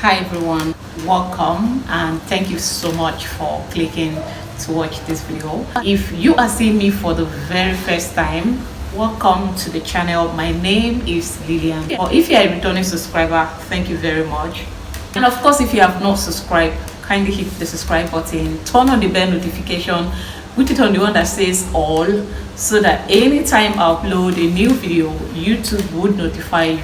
Hi everyone, welcome and thank you so much for clicking to watch this video. If you are seeing me for the very first time, welcome to the channel. My name is Lillian. Or if you are a returning subscriber, thank you very much. And of course, if you have not subscribed, kindly hit the subscribe button, turn on the bell notification, put it on the one that says all, so that anytime I upload a new video, YouTube would notify you.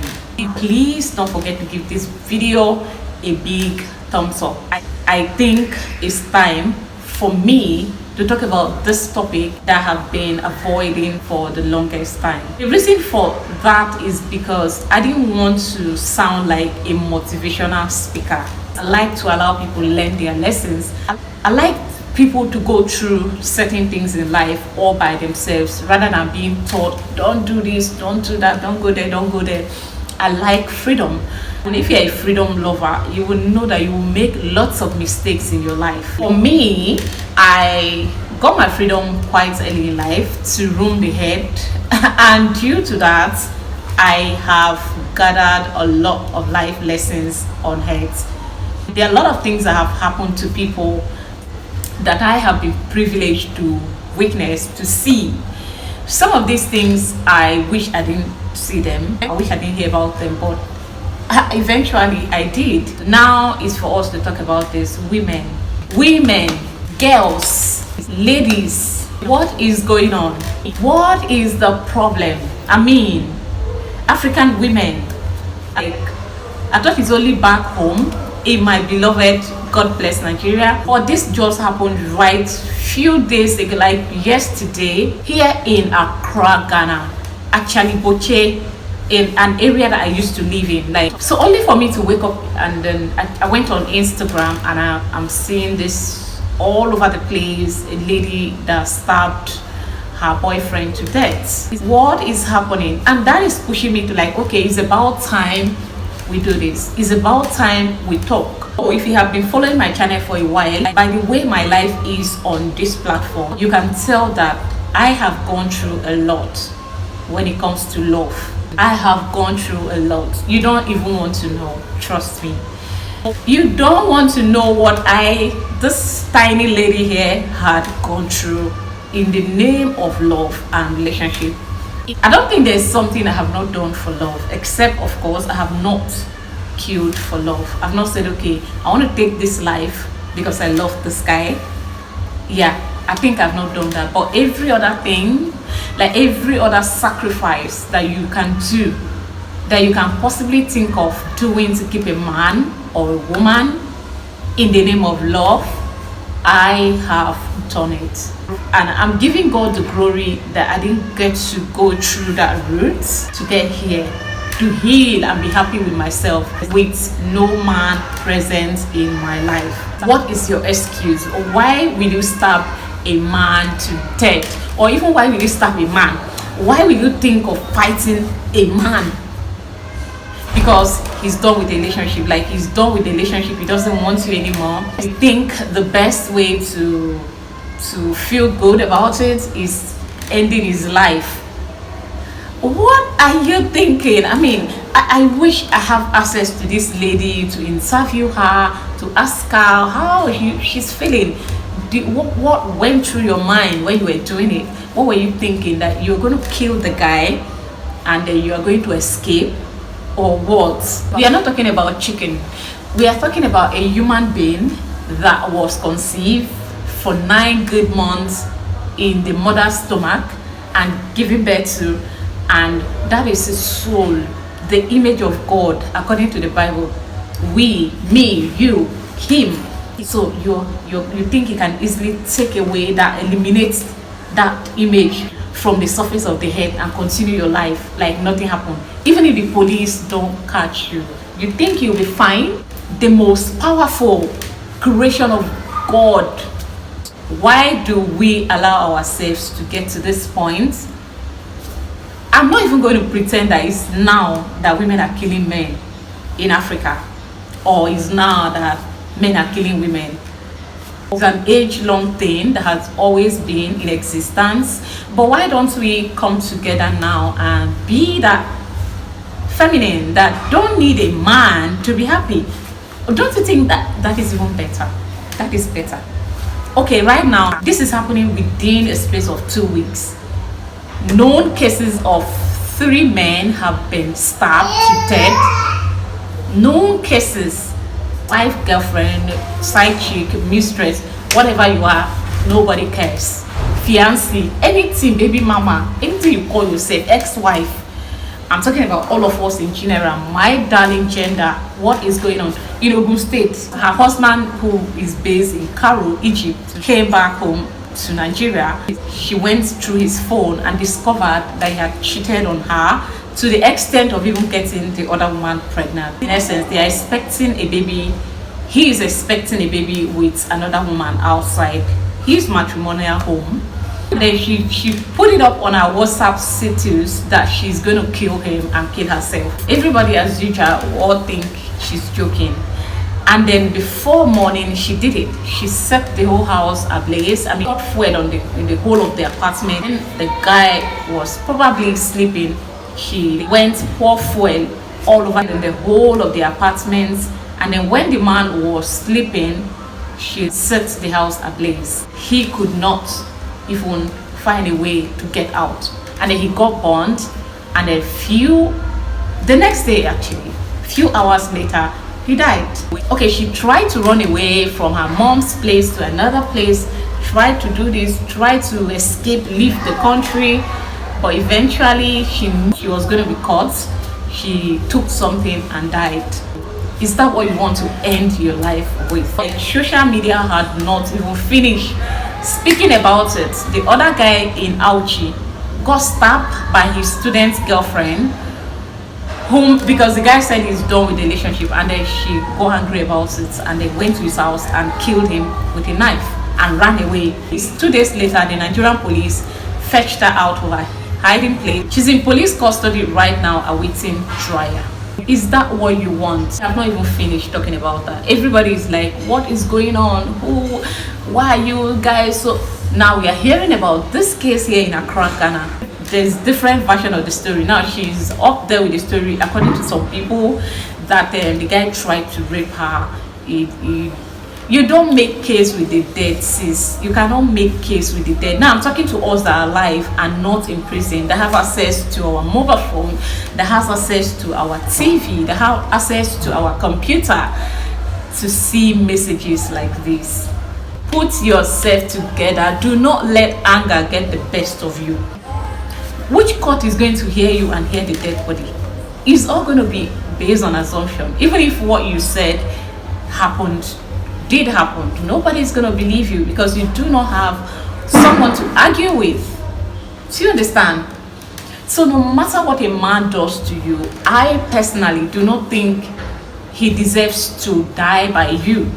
Please don't forget to give this video a big thumbs up. I think it's time for me to talk about this topic that I have been avoiding for the longest time. The reason for that is because I didn't want to sound like a motivational speaker. I like to allow people learn their lessons. I like people to go through certain things in life all by themselves rather than being taught, don't do this, don't do that, don't go there, don't go there. I like freedom. And if you're a freedom lover, you will know that you will make lots of mistakes in your life. For me, I got my freedom quite early in life to roam the head. And due to that, I have gathered a lot of life lessons on head. There are a lot of things that have happened to people that I have been privileged to witness, to see. Some of these things, I wish I didn't see them. I wish I didn't hear about them, but eventually I did. Now it's for us to talk about this. Women, girls, ladies, what is going on? What is the problem? I mean, African women, I thought it's only back home in my beloved, God bless Nigeria, but this just happened right few days ago, like yesterday, here in Accra, Ghana, actually Boche, in an area that I used to live in. Like, so only for me to wake up and then I went on Instagram and I'm seeing this all over the place, a lady that stabbed her boyfriend to death. What is happening? And that is pushing me to like, okay, it's about time we do this. It's about time we talk. So if you have been following my channel for a while, by the way my life is on this platform, you can tell that I have gone through a lot when it comes to love. I have gone through a lot. You don't even want to know, trust me. You don't want to know what this tiny lady here had gone through in the name of love and relationship. I don't think there's something I have not done for love, except of course I have not killed for love. I've not said, okay, I want to take this life because I love this guy. Yeah, I think I've not done that. But every other thing, like every other sacrifice that you can do, that you can possibly think of doing to keep a man or a woman in the name of love, I have done it. And I'm giving God the glory that I didn't get to go through that route to get here, to heal and be happy with myself with no man present in my life. What is your excuse? Or why will you stab a man to death? Or even why will you stab a man? Why will you think of fighting a man? Because he's done with the relationship. Like, he's done with the relationship, he doesn't want you anymore. You think the best way to feel good about it is ending his life. What are you thinking? I mean, I wish I have access to this lady, to interview her, to ask her how she's feeling. What went through your mind when you were doing it? What were you thinking? That you're going to kill the guy and then you are going to escape? Or what? We are not talking about chicken. We are talking about a human being that was conceived for 9 good months in the mother's stomach and given birth to, and that is his soul, the image of God according to the Bible. We, me, you, him. So you think he can easily take away that, eliminate that image from the surface of the head and continue your life like nothing happened? Even if the police don't catch you, you think you'll be fine? The most powerful creation of God. Why do we allow ourselves to get to this point? I'm not even going to pretend that it's now that women are killing men in Africa, or it's now that men are killing women. It's an age-long thing that has always been in existence. But why don't we come together now and be that feminine that don't need a man to be happy? Don't you think that that is even better? That is better. Okay, right now, this is happening within a space of 2 weeks. Known cases of 3 men have been stabbed to death. Known cases, wife, girlfriend, side chick, mistress, whatever you are, nobody cares. Fiancé, anything, baby mama, anything you call yourself, ex-wife. I'm talking about all of us in general. My darling gender, what is going on? In Ogun State, her husband, who is based in Cairo, Egypt, came back home to Nigeria. She went through his phone and discovered that he had cheated on her to the extent of even getting the other woman pregnant. In essence, they are expecting a baby. He is expecting a baby with another woman outside his matrimonial home. Then she put it up on her WhatsApp status that she's going to kill him and kill herself. Everybody, as usual, all think she's joking. And then before morning, she did it. She set the whole house ablaze. I mean, got fuel in the whole of the apartment. And the guy was probably sleeping. She went pour fuel all over in the whole of the apartment. And then when the man was sleeping, she set the house ablaze. He could not even find a way to get out, and then he got burned. And then the next day, actually few hours later, he died. Okay, she tried to run away from her mom's place to another place, tried to do this, tried to escape, leave the country, but eventually she knew she was going to be caught. She took something and died. Is that what you want to end your life with? Like, social media had not even finished speaking about it. The other guy in Auchi got stabbed by his student's girlfriend, because the guy said he's done with the relationship, and then she got angry about it and they went to his house and killed him with a knife and ran away. 2 days later, the Nigerian police fetched her out of her hiding place. She's in police custody right now, awaiting trial. Is that what you want? I've not even finished talking about that. Everybody is like, what is going on? Why are you guys so... Now we are hearing about this case here in Accra, Ghana. There's different version of the story. Now she's up there with the story, according to some people, that the guy tried to rape her. You don't make case with the dead, sis. You cannot make case with the dead. Now I'm talking to us that are alive and not in prison, that have access to our mobile phone, that has access to our TV, that have access to our computer to see messages like this. Put yourself together. Do not let anger get the best of you. Which court is going to hear you and hear the dead body? It's all going to be based on assumption. Even if what you said did happen, nobody's going to believe you because you do not have someone to argue with. Do you understand? So no matter what a man does to you, I personally do not think he deserves to die by you.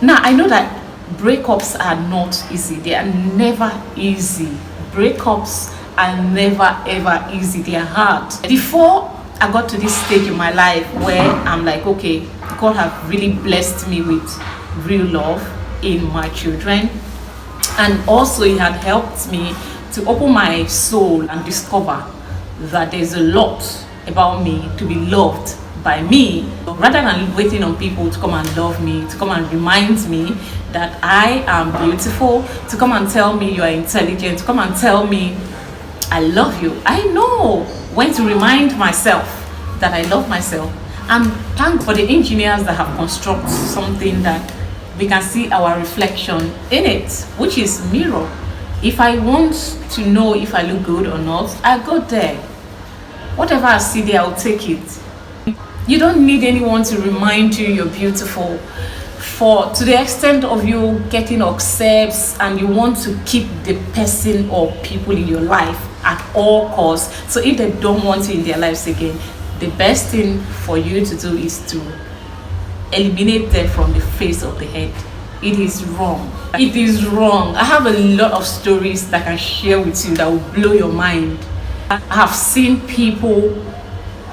Now I know that breakups are not easy. They are never easy. Breakups are never ever easy. They are hard. Before I got to this stage in my life where I'm like, okay, God have really blessed me with real love in my children, and also He had helped me to open my soul and discover that there's a lot about me to be loved by me, rather than waiting on people to come and love me, to come and remind me that I am beautiful, to come and tell me you are intelligent, to come and tell me I love you. I know when to remind myself that I love myself. And thank for the engineers that have constructed something that we can see our reflection in it, which is mirror. If I want to know if I look good or not, I go there. Whatever I see there, I'll take it. You don't need anyone to remind you you're beautiful. For to the extent of you getting upset and you want to keep the person or people in your life at all costs. So if they don't want you in their lives again, the best thing for you to do is to eliminate them from the face of the head. It is wrong. It is wrong. I have a lot of stories that I can share with you that will blow your mind. I have seen people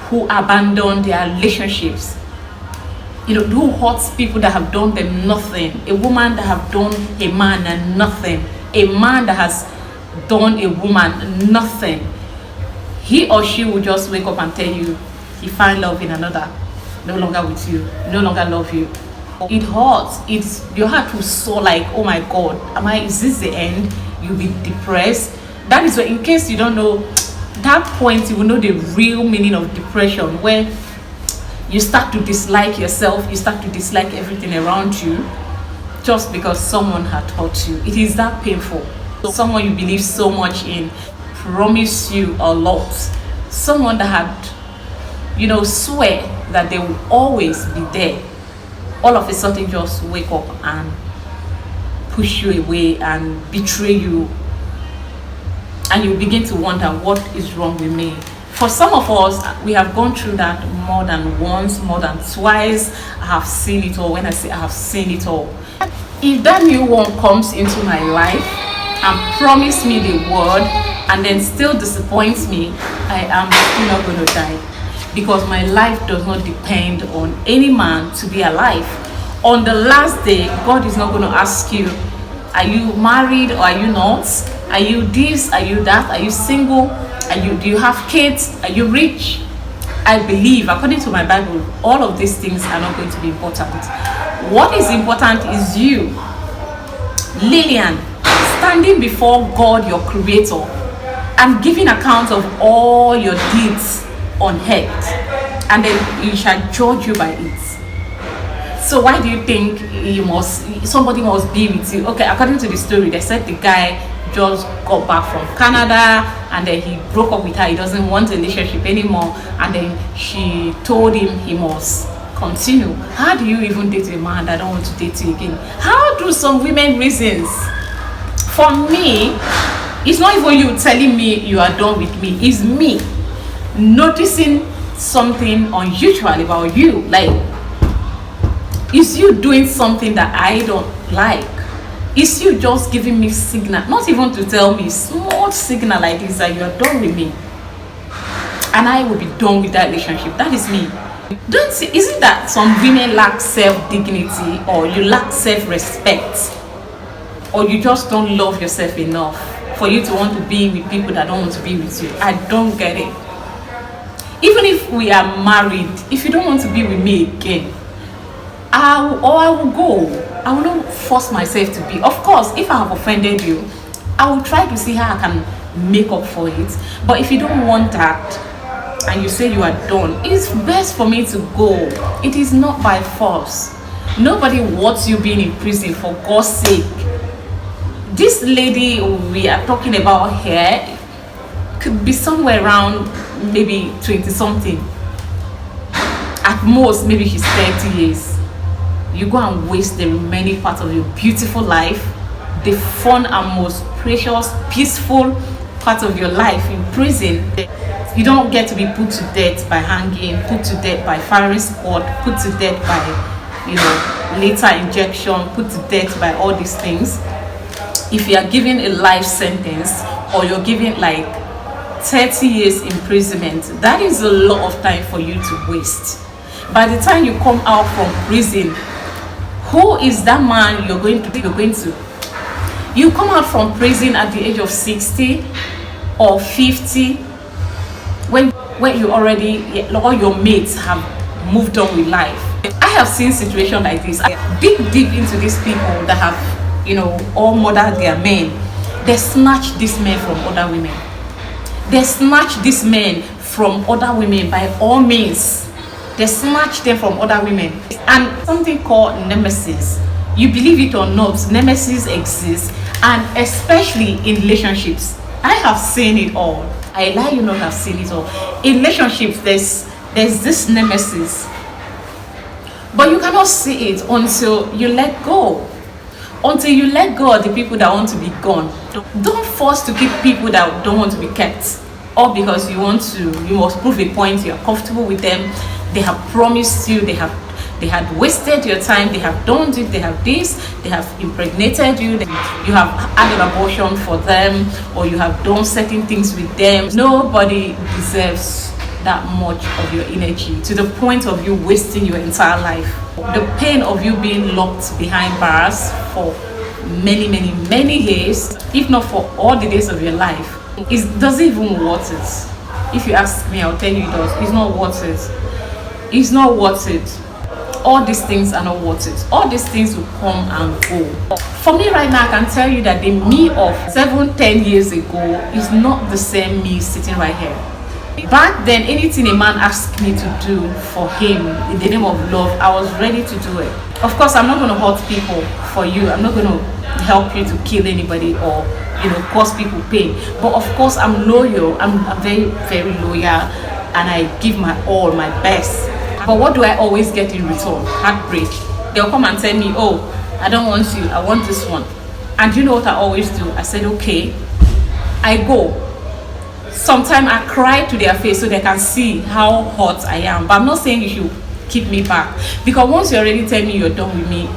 who abandon their relationships, who hurts people that have done them nothing. A woman that have done a man and nothing. A man that has done a woman nothing. He or she will just wake up and tell you he find love in another, no longer with you, no longer love you. It hurts. Your heart will soar like, oh my God, is this the end? You'll be depressed. That is why, in case you don't know, that point you will know the real meaning of depression, where you start to dislike yourself, you start to dislike everything around you, just because someone had hurt you. It is that painful. Someone you believe so much in promised you a lot. Someone that had, swear that they will always be there. All of a sudden just wake up and push you away and betray you. And you begin to wonder, what is wrong with me? For some of us, we have gone through that more than once, more than twice. I have seen it all. When I say I have seen it all, if that new one comes into my life and promise me the word and then still disappoints me, I am still not going to die, because my life does not depend on any man to be alive. On the last day, God is not going to ask you, are you married or are you not? Are you this? Are you that? Are you single? Do you have kids? Are you rich? I believe, according to my Bible, all of these things are not going to be important. What is important is you, Lillian, standing before God, your creator, and giving account of all your deeds on earth, and then he shall judge you by it. So why do you think somebody must be with you? Okay, according to the story, they said the guy just got back from Canada and then he broke up with her. He doesn't want a relationship anymore, and then she told him he must continue. How do you even date a man that don't want to date you again? How do some women reasons? For me, it's not even you telling me you are done with me. It's me noticing something unusual about you. Like, is you doing something that I don't like? Is you just giving me signal, not even to tell me, small signal like this, that you are done with me, and I will be done with that relationship? That is me. Don't see, isn't that some women lack self-dignity, or you lack self-respect, or you just don't love yourself enough for you to want to be with people that don't want to be with you? I don't get it. Even if we are married, if you don't want to be with me again, I will go. I will not force myself to be. Of course, if I have offended you, I will try to see how I can make up for it. But if you don't want that and you say you are done, it's best for me to go. It is not by force. Nobody wants you being in prison, for God's sake. This lady we are talking about here could be somewhere around maybe 20 something. At most, maybe she's 30 years. You go and waste the remaining part of your beautiful life, the fun and most precious, peaceful part of your life in prison. You don't get to be put to death by hanging, put to death by firing squad, put to death by, later injection, put to death by all these things. If you are given a life sentence, or you're given like 30 years imprisonment, that is a lot of time for you to waste. By the time you come out from prison, who is that man you're going to? You come out from prison at the age of 60 or 50, when you already, all your mates have moved on with life. I have seen situations like this. I dig deep into these people that have, all murdered their men. They snatch these men from other women. They snatch these men from other women by all means. They snatch them from other women. And something called nemesis. You believe it or not, nemesis exists, and especially in relationships. I have seen it all. I lie you not have seen it all. In relationships, there's this nemesis, but you cannot see it until you let go. Until you let go of the people that want to be gone. Don't force to keep people that don't want to be kept, or because you must prove a point, you're comfortable with them. They have promised you, they had wasted your time, they have done it, they have this, they have impregnated you, you have had an abortion for them, or you have done certain things with them. Nobody deserves that much of your energy to the point of you wasting your entire life. The pain of you being locked behind bars for many years, if not for all the days of your life, doesn't even worth it. If you ask me, I'll tell you it does. It's not worth it. It's not worth it. all these things are not worth it. All these things will come and go. For me right now, I can tell you that the me of 7-10 years ago is not the same me sitting right here. Back then, anything a man asked me to do for him in the name of love, I was ready to do it. Of course, I'm not going to hurt people for you. I'm not going to help you to kill anybody or cause people pain. But of course, I'm loyal. I'm very, very loyal, and I give my all, my best. But what do I always get in return? Heartbreak. They'll come and tell me, oh, I don't want you, I want this one. And you know what I always do? I said, okay. I go. Sometimes I cry to their face so they can see how hot I am. But I'm not saying you should keep me back, because once you already tell me you're done with me,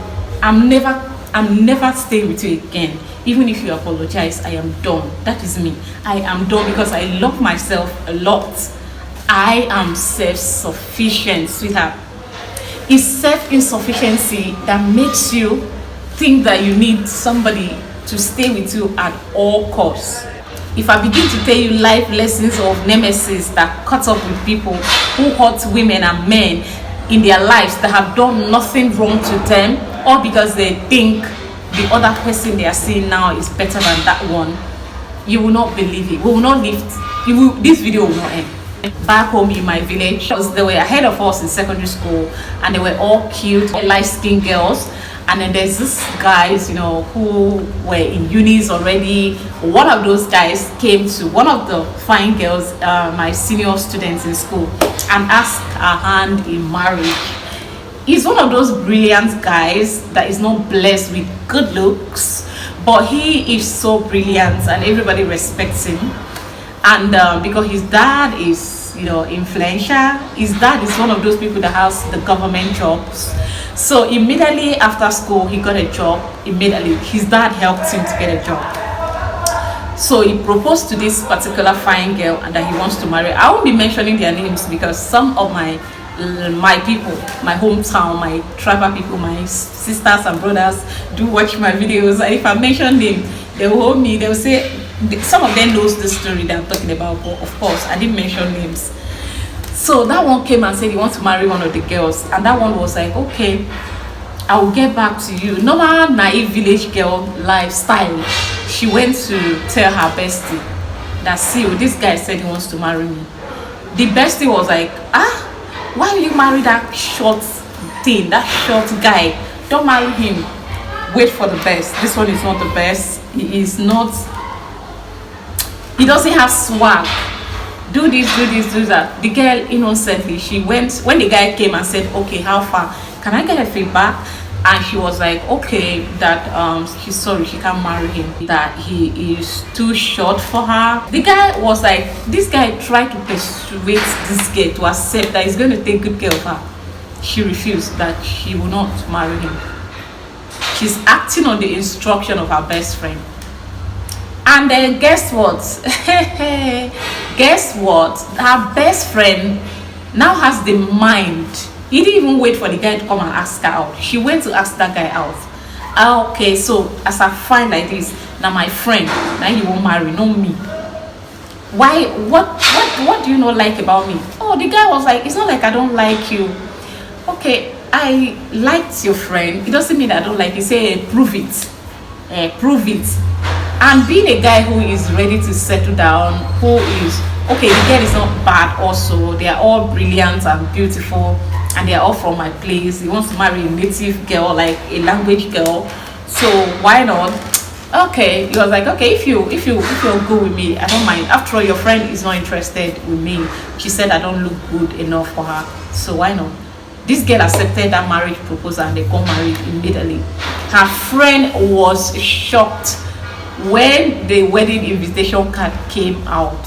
I'm never staying with you again. Even if you apologize, I am done. That is me. I am done because I love myself a lot. I am self-sufficient, sweetheart. It's self-insufficiency that makes you think that you need somebody to stay with you at all costs. If I begin to tell you life lessons of nemesis that cut up with people who hurt women and men in their lives that have done nothing wrong to them, or because they think the other person they are seeing now is better than that one, you will not believe it. We will not lift. This video will not end. Back home in my village, they were ahead of us in secondary school, and they were all cute, light-skinned girls. And then there's this guys, who were in unis already. One of those guys came to one of the fine girls, my senior students in school, and asked her hand in marriage. He's one of those brilliant guys that is not blessed with good looks, but he is so brilliant and everybody respects him. And because his dad is influential, his dad is one of those people that has the government jobs. So immediately after school he got a job. Immediately his dad helped him to get a job. So he proposed to this particular fine girl and that he wants to marry. I won't be mentioning their names because some of my people, my hometown, my tribal people, my sisters and brothers do watch my videos, and if I mention them, they will hold me. They will say some of them knows the story that I'm talking about, but of course I didn't mention names. So that one came and said he wants to marry one of the girls, and that one was like, okay, I will get back to you. Normal naive village girl lifestyle. She went to tell her bestie that, see, this guy said he wants to marry me. The bestie was like, why will you marry that short thing, that short guy? Don't marry him. Wait for the best. This one is not the best. He doesn't have swag. Do this, do that. The girl innocently, she went, when the guy came and said, okay, how far? Can I get a feedback? And she was like, okay, that she's sorry, she can't marry him, that he is too short for her. The guy was like, this guy tried to persuade this girl to accept that he's going to take good care of her. She refused, that she will not marry him. She's acting on the instruction of her best friend. And then guess what? Guess what? Her best friend now has the mind. He didn't even wait for the guy to come and ask her out. She went to ask that guy out. Okay, so as I find like this, now my friend, now you won't marry, not me. Why? What do you not like about me? Oh, the guy was like, it's not like I don't like you. Okay, I liked your friend. It doesn't mean I don't like you. Say, prove it. Prove it. And being a guy who is ready to settle down, who is, okay, the girl is not bad also. They are all brilliant and beautiful, and they are all from my place. He wants to marry a native girl, like a language girl. So why not? Okay, he was like, okay, if you'll go with me, I don't mind. After all, your friend is not interested with me. She said I don't look good enough for her, so why not? This girl accepted that marriage proposal and they got married immediately. Her friend was shocked when the wedding invitation card came out.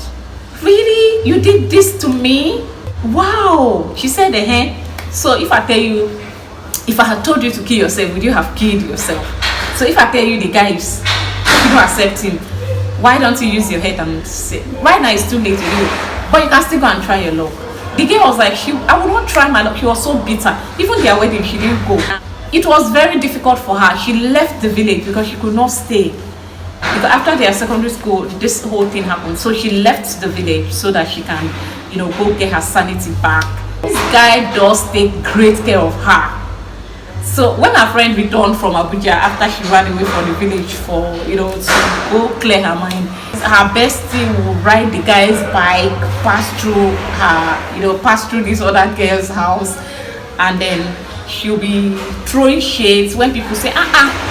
Really? You did this to me? Wow. She said, so if I tell you, if I had told you to kill yourself, would you have killed yourself? So if I tell you the guy is, you don't accept him, why don't you use your head and say, right now it's too late to do it, but you can still go and try your luck. The girl was like, I would not try my luck. She was so bitter. Even their wedding, she didn't go. It was very difficult for her. She left the village because she could not stay. Because after their secondary school, this whole thing happened. So she left the village so that she can, go get her sanity back. This guy does take great care of her. So when her friend returned from Abuja after she ran away from the village for, to go clear her mind, her bestie will ride the guy's bike, pass through this other girl's house, and then she'll be throwing shades when people say,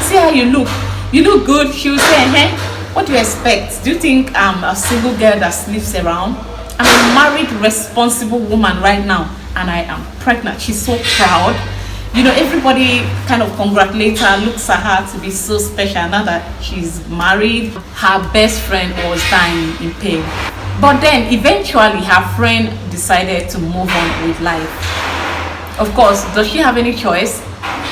see how you look good. She'll say, hey, what do you expect? Do you think I'm a single girl that sleeps around? I'm a married, responsible woman right now, and I am pregnant. She's so proud. Everybody kind of congratulates her, looks at her to be so special now that she's married. Her best friend was dying in pain. But then eventually her friend decided to move on with life. Of course, does she have any choice?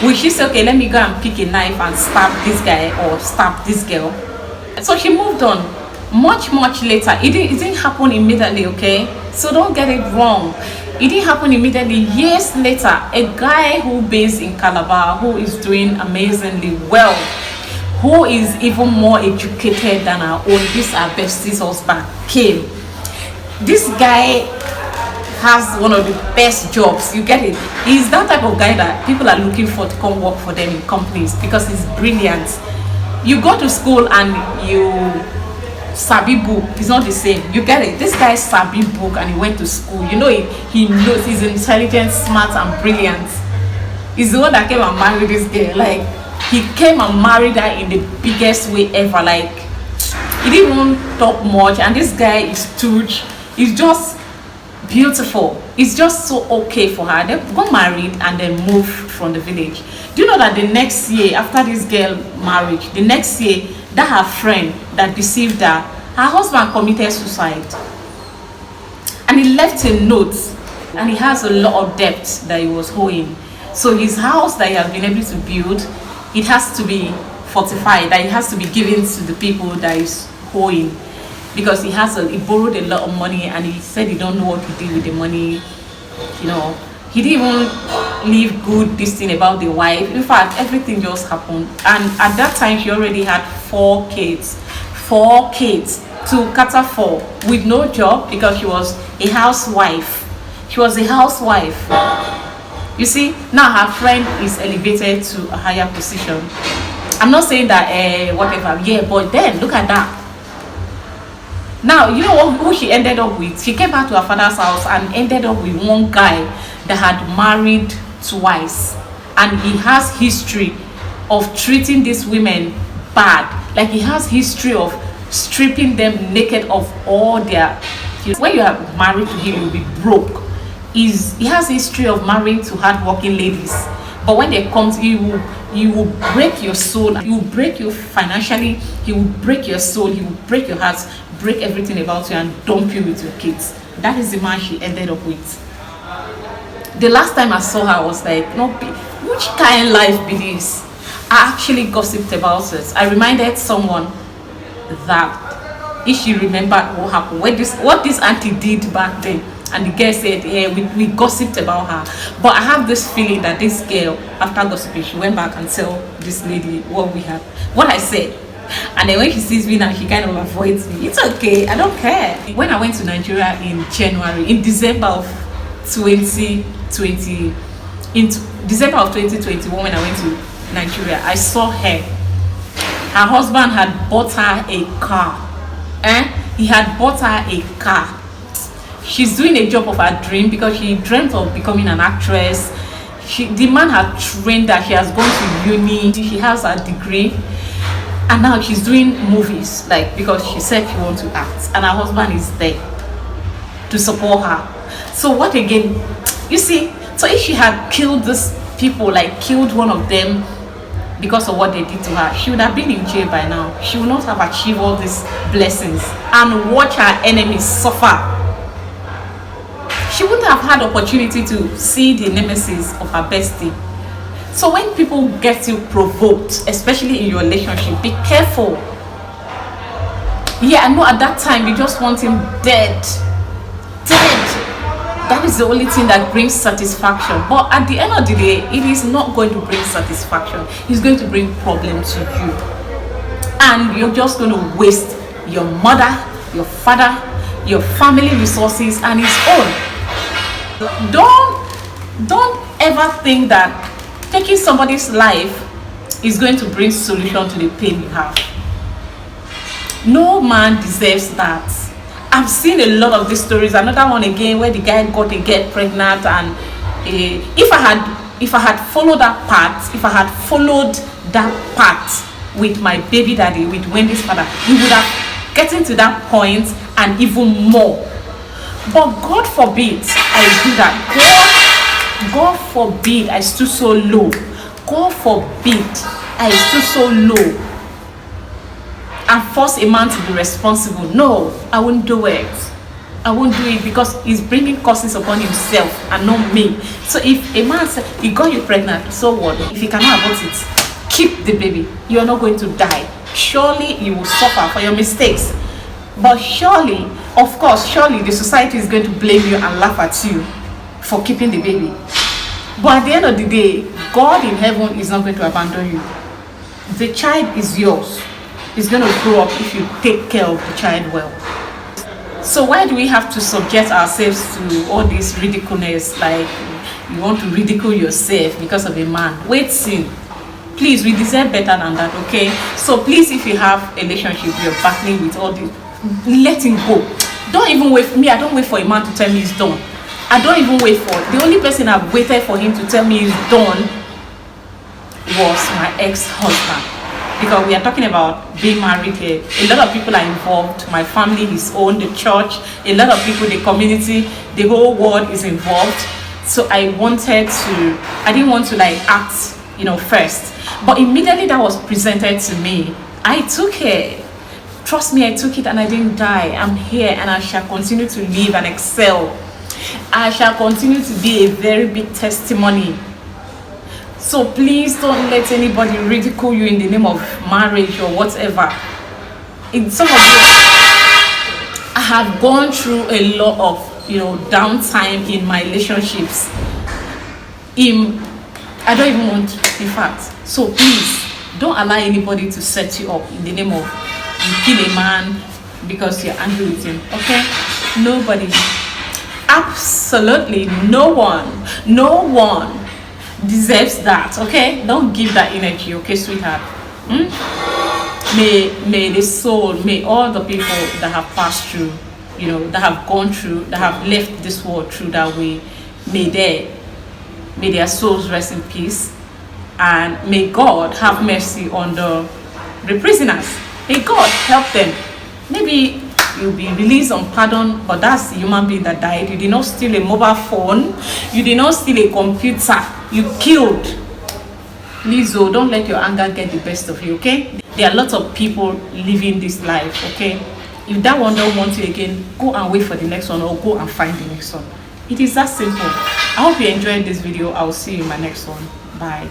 Will she say, okay, let me go and pick a knife and stab this guy or stab this girl? So she moved on. Much later. It didn't happen immediately, okay? So don't get it wrong. It didn't happen immediately. Years later, a guy who based in Calabar, who is doing amazingly well, who is even more educated than our own, this our bestie's husband, came. This guy has one of the best jobs. You get it? He's that type of guy that people are looking for to come work for them in companies because he's brilliant. You go to school and you sabi book. It's not the same. You get it? This guy sabi book and he went to school. He knows he's intelligent, smart, and brilliant. He's the one that came and married this girl. Like, he came and married her in the biggest way ever. Like, he didn't even talk much, and this guy is huge. He's just beautiful. It's just so okay for her. They got married and then moved from the village. Do you know that the next year after this girl married, the next year, that her friend that deceived her husband committed suicide, and he left a note, and he has a lot of debt that he was owing. So his house that he has been able to build, it has to be fortified, that it has to be given to the people that is owing, because he borrowed a lot of money, and he said he don't know what to do with the money. He didn't even leave good this thing about the wife. In fact, everything just happened. And at that time, she already had 4 kids to cater for, with no job, because she was a housewife. You see, now her friend is elevated to a higher position. I'm not saying that whatever, yeah, but then look at that. Now, you know who she ended up with? She came back to her father's house and ended up with one guy that had married twice, and he has history of treating these women bad. Like, he has history of stripping them naked of all their. When you are married to him, you'll be broke. He has history of marrying to hardworking ladies, but when they come to you, he will break your soul. He will break you financially. He will break your soul. He will break your heart, break everything about you, and dump you with your kids. That is the man she ended up with. The last time I saw her, I was like, no, which kind of life be this? I actually gossiped about it. I reminded someone that if she remembered what happened, what this auntie did back then, and the girl said, yeah, we gossiped about her. But I have this feeling that this girl, after gossiping, she went back and tell this lady what I said. And then when she sees me now, she kind of avoids me. It's okay, I don't care. When I went to Nigeria in December of 2020, in December of 2021, when I went to Nigeria, I saw her. Her husband had bought her a car. He had bought her a car. She's doing a job of her dream, because she dreamt of becoming an actress. The man had trained her. She has gone to uni. She has a degree. And now she's doing movies, like, because she said she wants to act, and her husband is there to support her. So what again? You see, so if she had killed these people, like killed one of them because of what they did to her, she would have been in jail by now. She would not have achieved all these blessings and watch her enemies suffer. She wouldn't have had opportunity to see the nemesis of her bestie. So when people get you provoked, especially in your relationship, be careful. Yeah, I know at that time you just want him dead. That is the only thing that brings satisfaction. But at the end of the day, it is not going to bring satisfaction. It's going to bring problems to you. And you're just going to waste your mother, your father, your family resources, and his own. Don't ever think that Taking somebody's life is going to bring solution to the pain you have. No man deserves that. I've seen a lot of these stories. Another one again where the guy got a girl pregnant, and if I had followed that path, if I had followed that path with my baby daddy, with Wendy's father, we would have gotten to that point and even more. But God forbid I do that. God forbid I stood so low. God forbid I stood so low and force a man to be responsible. No, I won't do it. I won't do it, because he's bringing curses upon himself and not me. So if a man said he got you pregnant, so what? If he cannot abort it, keep the baby. You are not going to die. Surely you will suffer for your mistakes, but surely, of course, surely the society is going to blame you and laugh at you for keeping the baby. But at the end of the day, God in heaven is not going to abandon you. The child is yours. It's going to grow up if you take care of the child well. So why do we have to subject ourselves to all this ridiculousness? Like, you want to ridicule yourself because of a man? Wait, sin. Please, we deserve better than that, okay? So please, if you have a relationship, you're battling with all this, let him go. Don't even wait for me. I don't wait for a man to tell me he's done. I don't even wait for it. The only person I've waited for him to tell me he's done was my ex-husband. Because we are talking about being married here. A lot of people are involved. My family, his own, the church, a lot of people, the community, the whole world is involved. So I didn't want to like act, first. But immediately that was presented to me, I took it. Trust me, I took it and I didn't die. I'm here and I shall continue to live and excel. I shall continue to be a very big testimony. So please don't let anybody ridicule you in the name of marriage or whatever. In some of you, I have gone through a lot of downtime in my relationships. I don't even want to, in fact. So please don't allow anybody to set you up in the name of you kill a man because you're angry with him. Okay? Nobody. Absolutely no one deserves that. Okay, don't give that energy. Okay, sweetheart. May the soul, may all the people that have passed through, that have gone through, that have left this world through that way, may their souls rest in peace, and may God have mercy on the prisoners. May God help them. Maybe you'll be released on pardon, but that's the human being that died. You did not steal a mobile phone. You did not steal a computer. You killed. Please, don't let your anger get the best of you, okay? There are lots of people living this life, okay? If that one don't want you again, go and wait for the next one, or go and find the next one. It is that simple. I hope you enjoyed this video. I will see you in my next one. Bye.